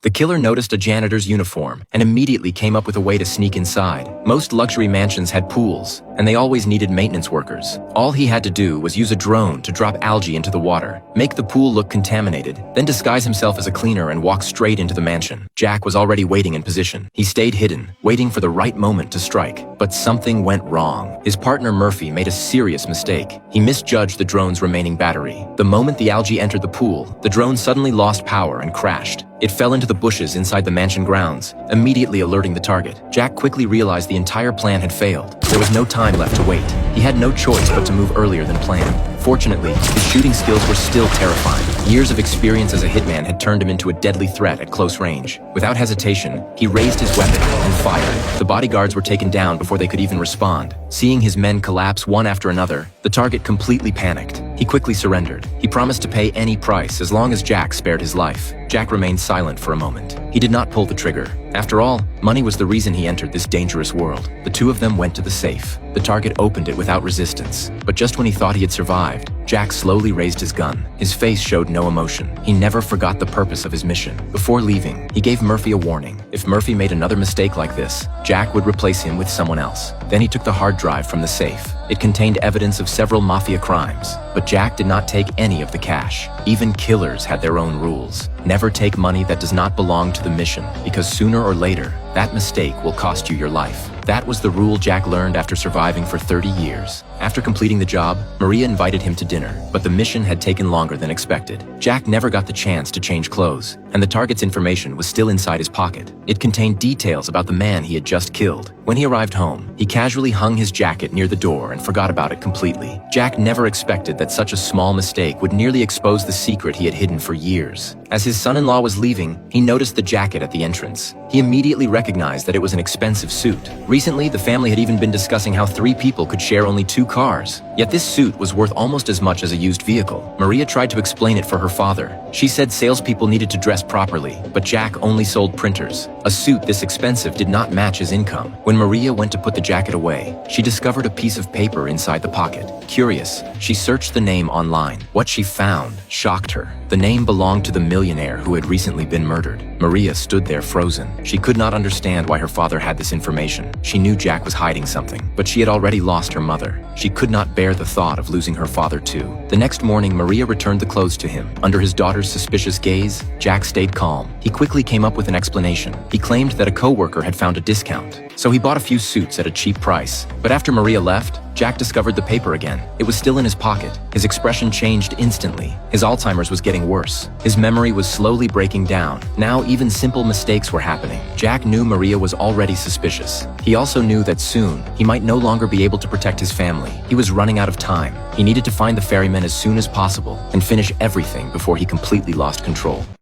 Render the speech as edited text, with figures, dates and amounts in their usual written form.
The killer noticed a janitor's uniform and immediately came up with a way to sneak inside. Most luxury mansions had pools, and they always needed maintenance workers. All he had to do was use a drone to drop algae into the water, make the pool look contaminated, then disguise himself as a cleaner and walk straight into the mansion. Jack was already waiting in position. He stayed hidden, waiting for the right moment to strike. But something went wrong. His partner Murphy made a serious mistake. He misjudged the drone's remaining battery. The moment the algae entered the pool, the drone suddenly lost power and crashed. It fell into the bushes inside the mansion grounds, immediately alerting the target. Jack quickly realized the entire plan had failed. There was no time left to wait. He had no choice but to move earlier than planned. Fortunately, his shooting skills were still terrifying. Years of experience as a hitman had turned him into a deadly threat at close range. Without hesitation, he raised his weapon and fired. The bodyguards were taken down before they could even respond. Seeing his men collapse one after another, the target completely panicked. He quickly surrendered. He promised to pay any price as long as Jack spared his life. Jack remained silent for a moment. He did not pull the trigger. After all, money was the reason he entered this dangerous world. The two of them went to the safe. The target opened it without resistance. But just when he thought he had survived, Jack slowly raised his gun. His face showed no emotion. He never forgot the purpose of his mission. Before leaving, he gave Murphy a warning. If Murphy made another mistake like this, Jack would replace him with someone else. Then he took the hard drive from the safe. It contained evidence of several mafia crimes, but Jack did not take any of the cash. Even killers had their own rules. Never take money that does not belong to the mission, because sooner or later, that mistake will cost you your life. That was the rule Jack learned after surviving for 30 years. After completing the job, Maria invited him to dinner, but the mission had taken longer than expected. Jack never got the chance to change clothes, and the target's information was still inside his pocket. It contained details about the man he had just killed. When he arrived home, he casually hung his jacket near the door and forgot about it completely. Jack never expected that such a small mistake would nearly expose the secret he had hidden for years. As his son-in-law was leaving, he noticed the jacket at the entrance. He immediately recognized that it was an expensive suit. Recently, the family had even been discussing how 3 people could share only 2 cars. Yet this suit was worth almost as much as a used vehicle. Maria tried to explain it for her father. She said salespeople needed to dress properly, but Jack only sold printers. A suit this expensive did not match his income. When Maria went to put the jacket away, she discovered a piece of paper inside the pocket. Curious, she searched the name online. What she found shocked her. The name belonged to the millionaire who had recently been murdered. Maria stood there frozen. She could not understand why her father had this information. She knew Jack was hiding something, but she had already lost her mother. She could not bear the thought of losing her father too. The next morning, Maria returned the clothes to him. Under his daughter's suspicious gaze, Jack stayed calm. He quickly came up with an explanation. He claimed that a coworker had found a discount, so he bought a few suits at a cheap price. But after Maria left, Jack discovered the paper again. It was still in his pocket. His expression changed instantly. His Alzheimer's was getting worse. His memory was slowly breaking down. Now even simple mistakes were happening. Jack knew Maria was already suspicious. He also knew that soon, he might no longer be able to protect his family. He was running out of time. He needed to find the ferryman as soon as possible and finish everything before he completely lost control.